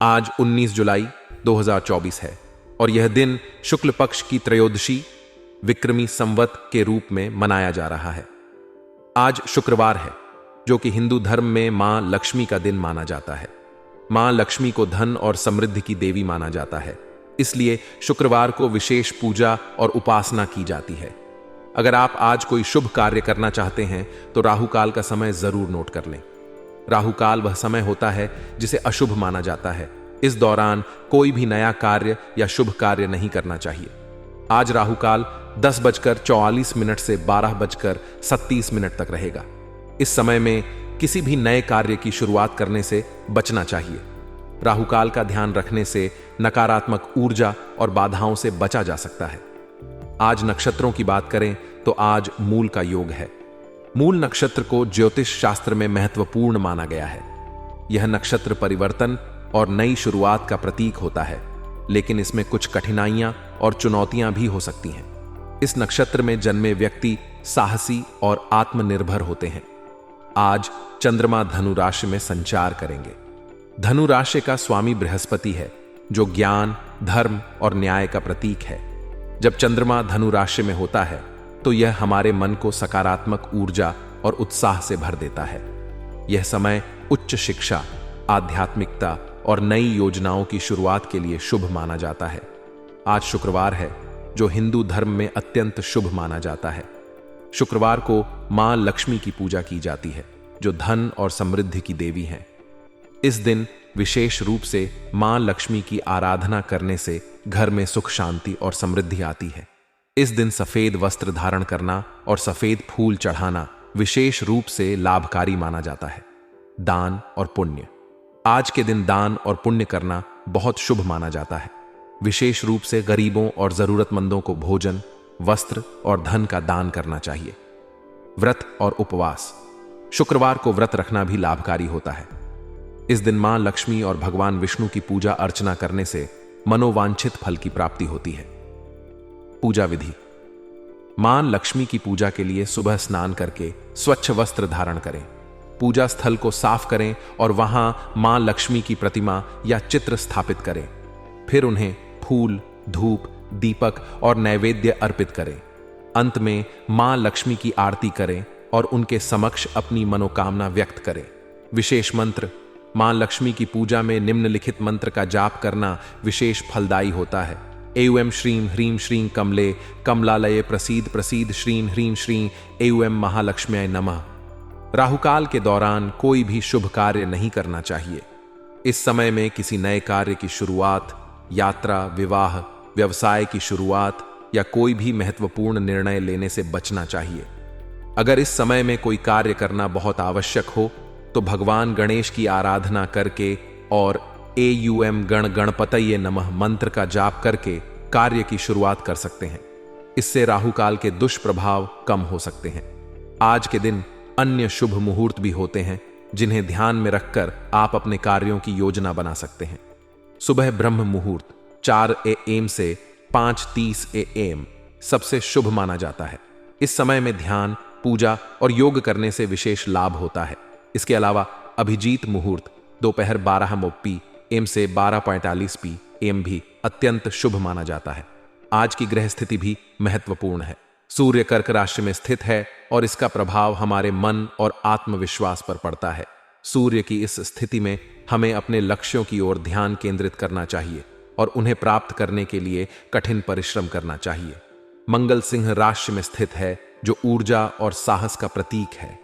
आज 19 जुलाई 2024 है और यह दिन शुक्ल पक्ष की त्रयोदशी विक्रमी संवत के रूप में मनाया जा रहा है। आज शुक्रवार है, जो कि हिंदू धर्म में मां लक्ष्मी का दिन माना जाता है। मां लक्ष्मी को धन और समृद्धि की देवी माना जाता है, इसलिए शुक्रवार को विशेष पूजा और उपासना की जाती है। अगर आप आज कोई शुभ कार्य करना चाहते हैं तो राहु काल का समय जरूर नोट कर लें। राहु काल वह समय होता है जिसे अशुभ माना जाता है। इस दौरान कोई भी नया कार्य या शुभ कार्य नहीं करना चाहिए। आज राहु काल 10:44 से 12:37 तक रहेगा। इस समय में किसी भी नए कार्य की शुरुआत करने से बचना चाहिए। राहु काल का ध्यान रखने से नकारात्मक ऊर्जा और बाधाओं से बचा जा सकता है। आज नक्षत्रों की बात करें तो आज मूल का योग है। मूल नक्षत्र को ज्योतिष शास्त्र में महत्वपूर्ण माना गया है। यह नक्षत्र परिवर्तन और नई शुरुआत का प्रतीक होता है, लेकिन इसमें कुछ कठिनाइयां और चुनौतियां भी हो सकती हैं। इस नक्षत्र में जन्मे व्यक्ति साहसी और आत्मनिर्भर होते हैं। आज चंद्रमा धनु राशि में संचार करेंगे। धनु राशि का स्वामी बृहस्पति है, जो ज्ञान, धर्म और न्याय का प्रतीक है। जब चंद्रमा धनु राशि में होता है तो यह हमारे मन को सकारात्मक ऊर्जा और उत्साह से भर देता है। यह समय उच्च शिक्षा, आध्यात्मिकता और नई योजनाओं की शुरुआत के लिए शुभ माना जाता है। आज शुक्रवार है, जो हिंदू धर्म में अत्यंत शुभ माना जाता है। शुक्रवार को मां लक्ष्मी की पूजा की जाती है, जो धन और समृद्धि की देवी हैं। इस दिन विशेष रूप से मां लक्ष्मी की आराधना करने से घर में सुख, शांति और समृद्धि आती है। इस दिन सफेद वस्त्र धारण करना और सफेद फूल चढ़ाना विशेष रूप से लाभकारी माना जाता है। दान और पुण्य। आज के दिन दान और पुण्य करना बहुत शुभ माना जाता है। विशेष रूप से गरीबों और जरूरतमंदों को भोजन, वस्त्र और धन का दान करना चाहिए। व्रत और उपवास। शुक्रवार को व्रत रखना भी लाभकारी होता है। इस दिन मां लक्ष्मी और भगवान विष्णु की पूजा अर्चना करने से मनोवांछित फल की प्राप्ति होती है। पूजा विधि। मां लक्ष्मी की पूजा के लिए सुबह स्नान करके स्वच्छ वस्त्र धारण करें। पूजा स्थल को साफ करें और वहां मां लक्ष्मी की प्रतिमा या चित्र स्थापित करें। फिर उन्हें फूल, धूप, दीपक और नैवेद्य अर्पित करें। अंत में मां लक्ष्मी की आरती करें और उनके समक्ष अपनी मनोकामना व्यक्त करें। विशेष मंत्र। मां लक्ष्मी की पूजा में निम्नलिखित मंत्र का जाप करना विशेष फलदायी होता है। एवं श्रीं ह्रीं श्रीं कमले कमलालये प्रसीद प्रसीद श्रीं ह्रीं श्रीं एवं महालक्ष्म्यै नमः। राहुकाल के दौरान कोई भी शुभ कार्य नहीं करना चाहिए। इस समय में किसी नए कार्य की शुरुआत, यात्रा, विवाह, व्यवसाय की शुरुआत या कोई भी महत्वपूर्ण निर्णय लेने से बचना चाहिए। अगर इस समय में कोई कार्य करना बहुत आवश्यक हो तो भगवान गणेश की आराधना करके और एयम गण गणपतये नमः मंत्र का जाप करके कार्य की शुरुआत कर सकते हैं। इससे राहु काल के दुष्प्रभाव कम हो सकते हैं। आज के दिन अन्य शुभ मुहूर्त भी होते हैं, जिन्हें ध्यान में रखकर आप अपने कार्यों की योजना बना सकते हैं। सुबह ब्रह्म मुहूर्त 4 AM से 5:30 AM सबसे शुभ माना जाता है। इस समय में ध्यान, पूजा और योग करने से विशेष लाभ होता है। इसके अलावा अभिजीत मुहूर्त दोपहर 12 AM से 12:45 PM भी अत्यंत शुभ माना जाता है। आज की ग्रह स्थिति भी महत्वपूर्ण है। सूर्य कर्क राशि में स्थित है और इसका प्रभाव हमारे मन और आत्मविश्वास पर पड़ता है। सूर्य की इस स्थिति में हमें अपने लक्ष्यों की ओर ध्यान केंद्रित करना चाहिए और उन्हें प्राप्त करने के लिए कठिन परिश्रम करना चाहिए। मंगल सिंह राशि में स्थित है, जो ऊर्जा और साहस का प्रतीक है।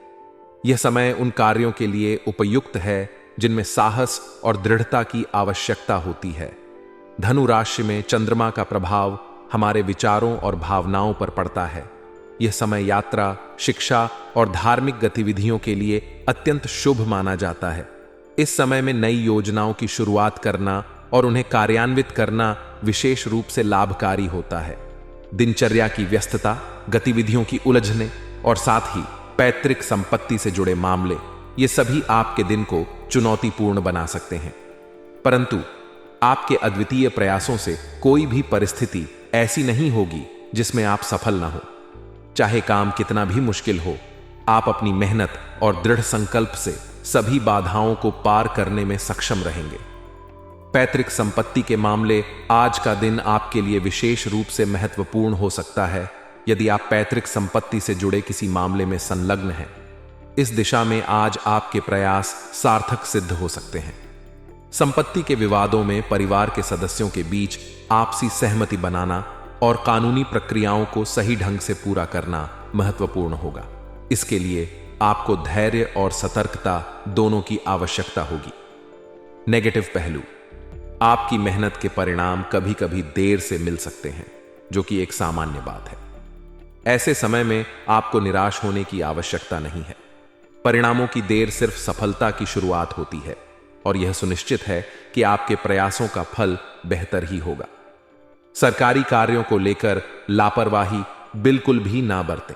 यह समय उन कार्यों के लिए उपयुक्त है जिनमें साहस और दृढ़ता की आवश्यकता होती है। धनु राशि में चंद्रमा का प्रभाव हमारे विचारों और भावनाओं पर पड़ता है। यह समय यात्रा, शिक्षा और धार्मिक गतिविधियों के लिए अत्यंत शुभ माना जाता है। इस समय में नई योजनाओं की शुरुआत करना और उन्हें कार्यान्वित करना विशेष रूप से लाभकारी होता है। दिनचर्या की व्यस्तता, गतिविधियों की उलझने और साथ ही पैतृक संपत्ति से जुड़े मामले, ये सभी आपके दिन को चुनौतीपूर्ण बना सकते हैं। परंतु आपके अद्वितीय प्रयासों से कोई भी परिस्थिति ऐसी नहीं होगी जिसमें आप सफल ना हो। चाहे काम कितना भी मुश्किल हो, आप अपनी मेहनत और दृढ़ संकल्प से सभी बाधाओं को पार करने में सक्षम रहेंगे। पैतृक संपत्ति के मामले। आज का दिन आपके लिए विशेष रूप से महत्वपूर्ण हो सकता है यदि आप पैतृक संपत्ति से जुड़े किसी मामले में संलग्न हैं। इस दिशा में आज आपके प्रयास सार्थक सिद्ध हो सकते हैं। संपत्ति के विवादों में परिवार के सदस्यों के बीच आपसी सहमति बनाना और कानूनी प्रक्रियाओं को सही ढंग से पूरा करना महत्वपूर्ण होगा। इसके लिए आपको धैर्य और सतर्कता दोनों की आवश्यकता होगी। नेगेटिव पहलू, आपकी मेहनत के परिणाम कभी कभी देर से मिल सकते हैं, जो कि एक सामान्य बात है। ऐसे समय में आपको निराश होने की आवश्यकता नहीं है। परिणामों की देर सिर्फ सफलता की शुरुआत होती है और यह सुनिश्चित है कि आपके प्रयासों का फल बेहतर ही होगा। सरकारी कार्यों को लेकर लापरवाही बिल्कुल भी ना बरतें।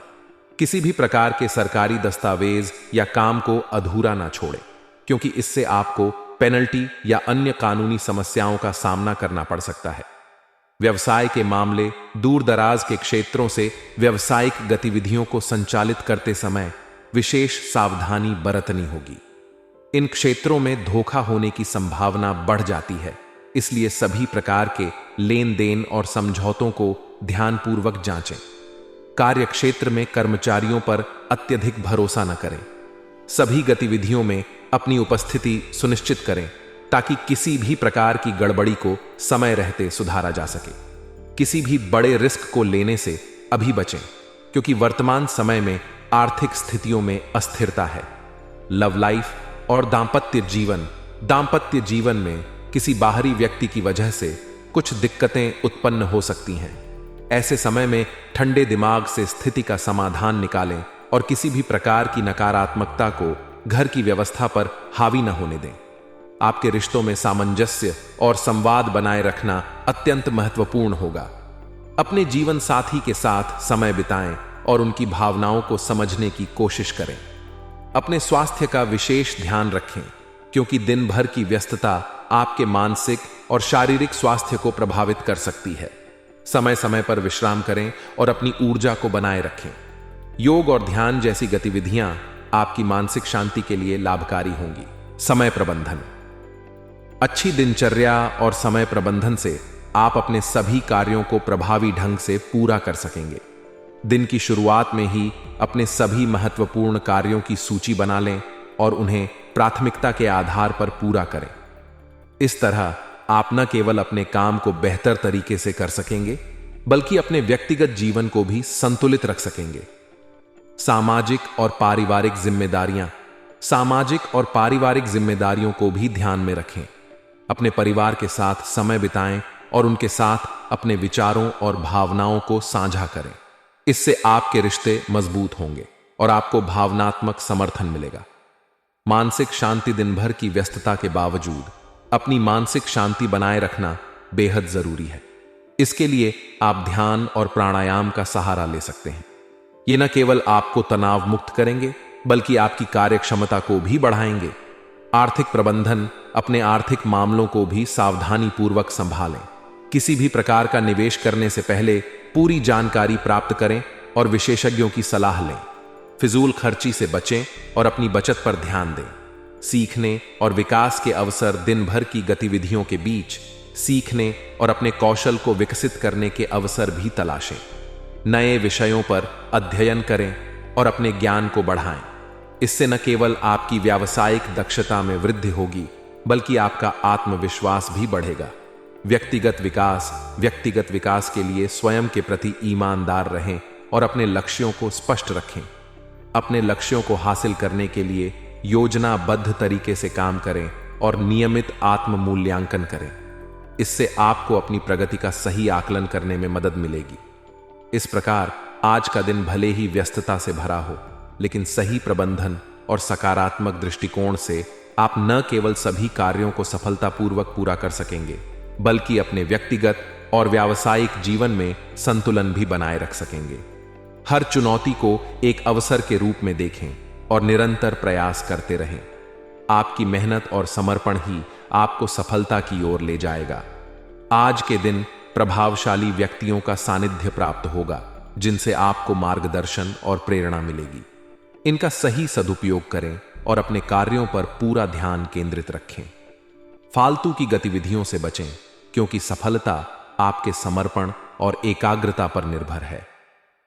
किसी भी प्रकार के सरकारी दस्तावेज या काम को अधूरा ना छोड़ें, क्योंकि इससे आपको पेनल्टी या अन्य कानूनी समस्याओं का सामना करना पड़ सकता है। व्यवसाय के मामले, दूर दराज के क्षेत्रों से व्यावसायिक गतिविधियों को संचालित करते समय विशेष सावधानी बरतनी होगी। इन क्षेत्रों में धोखा होने की संभावना बढ़ जाती है, इसलिए सभी प्रकार के लेन देन और समझौतों को ध्यानपूर्वक जांचें। कार्यक्षेत्र में कर्मचारियों पर अत्यधिक भरोसा न करें। सभी गतिविधियों में अपनी उपस्थिति सुनिश्चित करें ताकि किसी भी प्रकार की गड़बड़ी को समय रहते सुधारा जा सके। किसी भी बड़े रिस्क को लेने से अभी बचें, क्योंकि वर्तमान समय में आर्थिक स्थितियों में अस्थिरता है। लव लाइफ और दांपत्य जीवन में किसी बाहरी व्यक्ति की वजह से कुछ दिक्कतें उत्पन्न हो सकती हैं। ऐसे समय में ठंडे दिमाग से स्थिति का समाधान निकालें और किसी भी प्रकार की नकारात्मकता को घर की व्यवस्था पर हावी न होने दें। आपके रिश्तों में सामंजस्य और संवाद बनाए रखना अत्यंत महत्वपूर्ण होगा। अपने जीवन साथी के साथ समय बिताएं और उनकी भावनाओं को समझने की कोशिश करें। अपने स्वास्थ्य का विशेष ध्यान रखें, क्योंकि दिन भर की व्यस्तता आपके मानसिक और शारीरिक स्वास्थ्य को प्रभावित कर सकती है। समय समय पर विश्राम करें और अपनी ऊर्जा को बनाए रखें। योग और ध्यान जैसी गतिविधियां आपकी मानसिक शांति के लिए लाभकारी होंगी। समय प्रबंधन, अच्छी दिनचर्या और समय प्रबंधन से आप अपने सभी कार्यों को प्रभावी ढंग से पूरा कर सकेंगे। दिन की शुरुआत में ही अपने सभी महत्वपूर्ण कार्यों की सूची बना लें और उन्हें प्राथमिकता के आधार पर पूरा करें। इस तरह आप न केवल अपने काम को बेहतर तरीके से कर सकेंगे, बल्कि अपने व्यक्तिगत जीवन को भी संतुलित रख सकेंगे। सामाजिक और पारिवारिक जिम्मेदारियों को भी ध्यान में रखें। अपने परिवार के साथ समय बिताएं और उनके साथ अपने विचारों और भावनाओं को साझा करें। इससे आपके रिश्ते मजबूत होंगे और आपको भावनात्मक समर्थन मिलेगा। मानसिक शांति, दिन भर की व्यस्तता के बावजूद अपनी मानसिक शांति बनाए रखना बेहद जरूरी है। इसके लिए आप ध्यान और प्राणायाम का सहारा ले सकते हैं। ये न केवल आपको तनाव मुक्त करेंगे, बल्कि आपकी कार्यक्षमता को भी बढ़ाएंगे। आर्थिक प्रबंधन, अपने आर्थिक मामलों को भी सावधानी पूर्वक संभालें। किसी भी प्रकार का निवेश करने से पहले पूरी जानकारी प्राप्त करें और विशेषज्ञों की सलाह लें। फिजूल खर्ची से बचें और अपनी बचत पर ध्यान दें। सीखने और विकास के अवसर, दिन भर की गतिविधियों के बीच सीखने और अपने कौशल को विकसित करने के अवसर भी तलाशें। नए विषयों पर अध्ययन करें और अपने ज्ञान को बढ़ाएं। इससे न केवल आपकी व्यावसायिक दक्षता में वृद्धि होगी, बल्कि आपका आत्मविश्वास भी बढ़ेगा। व्यक्तिगत विकास के लिए स्वयं के प्रति ईमानदार रहें और अपने लक्ष्यों को स्पष्ट रखें। अपने लक्ष्यों को हासिल करने के लिए योजनाबद्ध तरीके से काम करें और नियमित आत्म मूल्यांकन करें। इससे आपको अपनी प्रगति का सही आकलन करने में मदद मिलेगी। इस प्रकार आज का दिन भले ही व्यस्तता से भरा हो, लेकिन सही प्रबंधन और सकारात्मक दृष्टिकोण से आप न केवल सभी कार्यों को सफलतापूर्वक पूरा कर सकेंगे, बल्कि अपने व्यक्तिगत और व्यावसायिक जीवन में संतुलन भी बनाए रख सकेंगे। हर चुनौती को एक अवसर के रूप में देखें और निरंतर प्रयास करते रहें। आपकी मेहनत और समर्पण ही आपको सफलता की ओर ले जाएगा। आज के दिन प्रभावशाली व्यक्तियों का सानिध्य प्राप्त होगा, जिनसे आपको मार्गदर्शन और प्रेरणा मिलेगी। इनका सही सदुपयोग करें और अपने कार्यों पर पूरा ध्यान केंद्रित रखें। फालतू की गतिविधियों से बचें, क्योंकि सफलता आपके समर्पण और एकाग्रता पर निर्भर है।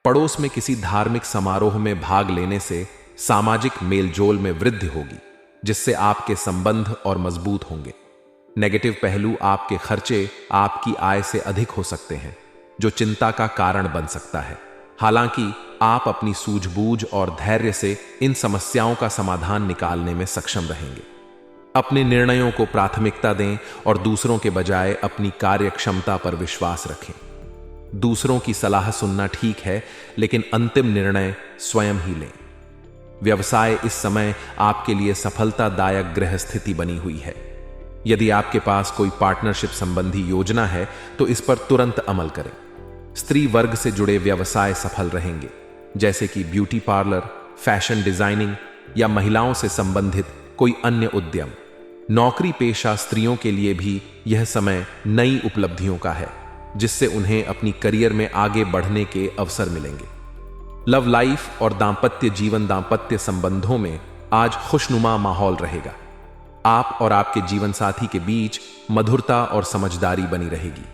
पड़ोस में किसी धार्मिक समारोह में भाग लेने से सामाजिक मेलजोल में वृद्धि होगी, जिससे आपके संबंध और मजबूत होंगे। नेगेटिव पहलू आपके खर्चे आपकी आय से अधिक हो सकते हैं, जो चिंता का कारण बन सकता है। हालांकि आप अपनी सूझबूझ और धैर्य से इन समस्याओं का समाधान निकालने में सक्षम रहेंगे। अपने निर्णयों को प्राथमिकता दें और दूसरों के बजाय अपनी कार्यक्षमता पर विश्वास रखें। दूसरों की सलाह सुनना ठीक है, लेकिन अंतिम निर्णय स्वयं ही लें। व्यवसाय इस समय आपके लिए सफलतादायक ग्रह स्थिति बनी हुई है। यदि आपके पास कोई पार्टनरशिप संबंधी योजना है तो इस पर तुरंत अमल करें। स्त्री वर्ग से जुड़े व्यवसाय सफल रहेंगे, जैसे कि ब्यूटी पार्लर, फैशन डिजाइनिंग या महिलाओं से संबंधित कोई अन्य उद्यम। नौकरी पेशा स्त्रियों के लिए भी यह समय नई उपलब्धियों का है, जिससे उन्हें अपनी करियर में आगे बढ़ने के अवसर मिलेंगे। लव लाइफ और दांपत्य संबंधों में आज खुशनुमा माहौल रहेगा। आप और आपके जीवन साथी के बीच मधुरता और समझदारी बनी रहेगी।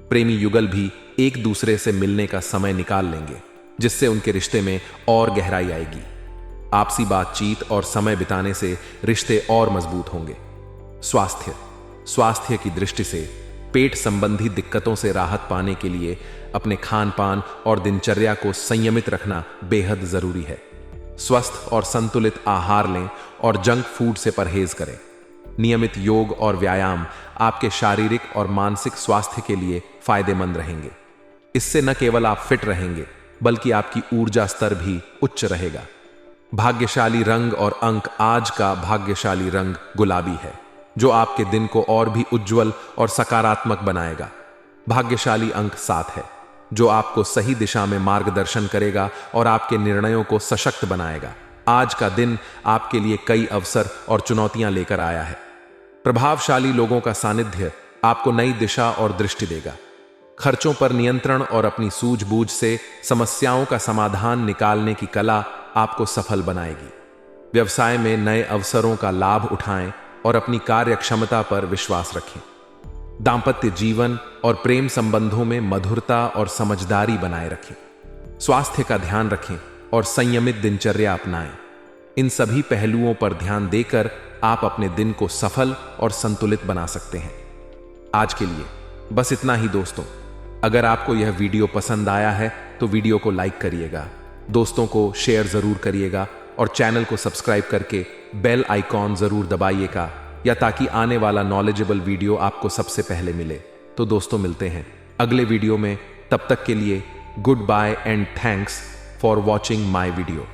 प्रेमी युगल भी एक दूसरे से मिलने का समय निकाल लेंगे, जिससे उनके रिश्ते में और गहराई आएगी। आपसी बातचीत और समय बिताने से रिश्ते और मजबूत होंगे। स्वास्थ्य की दृष्टि से पेट संबंधी दिक्कतों से राहत पाने के लिए अपने खान पान और दिनचर्या को संयमित रखना बेहद जरूरी है। स्वस्थ और संतुलित आहार लें और जंक फूड से परहेज करें। नियमित योग और व्यायाम आपके शारीरिक और मानसिक स्वास्थ्य के लिए फायदेमंद रहेंगे। इससे न केवल आप फिट रहेंगे, बल्कि आपकी ऊर्जा स्तर भी उच्च रहेगा। भाग्यशाली रंग और अंक, आज का भाग्यशाली रंग गुलाबी है, जो आपके दिन को और भी उज्जवल और सकारात्मक बनाएगा। भाग्यशाली अंक 7 है, जो आपको सही दिशा में मार्गदर्शन करेगा और आपके निर्णयों को सशक्त बनाएगा। आज का दिन आपके लिए कई अवसर और चुनौतियां लेकर आया है। प्रभावशाली लोगों का सानिध्य आपको नई दिशा और दृष्टि देगा। खर्चों पर नियंत्रण और अपनी सूझबूझ से समस्याओं का समाधान निकालने की कला आपको सफल बनाएगी। व्यवसाय में नए अवसरों का लाभ उठाएं और अपनी कार्यक्षमता पर विश्वास रखें। दांपत्य जीवन और प्रेम संबंधों में मधुरता और समझदारी बनाए रखें। स्वास्थ्य का ध्यान रखें और संयमित दिनचर्या अपनाएं। इन सभी पहलुओं पर ध्यान देकर आप अपने दिन को सफल और संतुलित बना सकते हैं। आज के लिए बस इतना ही दोस्तों। अगर आपको यह वीडियो पसंद आया है तो वीडियो को लाइक करिएगा, दोस्तों को शेयर जरूर करिएगा और चैनल को सब्सक्राइब करके बेल आइकॉन जरूर दबाइएगा, या ताकि आने वाला नॉलेजेबल वीडियो आपको सबसे पहले मिले। तो दोस्तों, मिलते हैं अगले वीडियो में। तब तक के लिए goodbye and thanks for watching my video.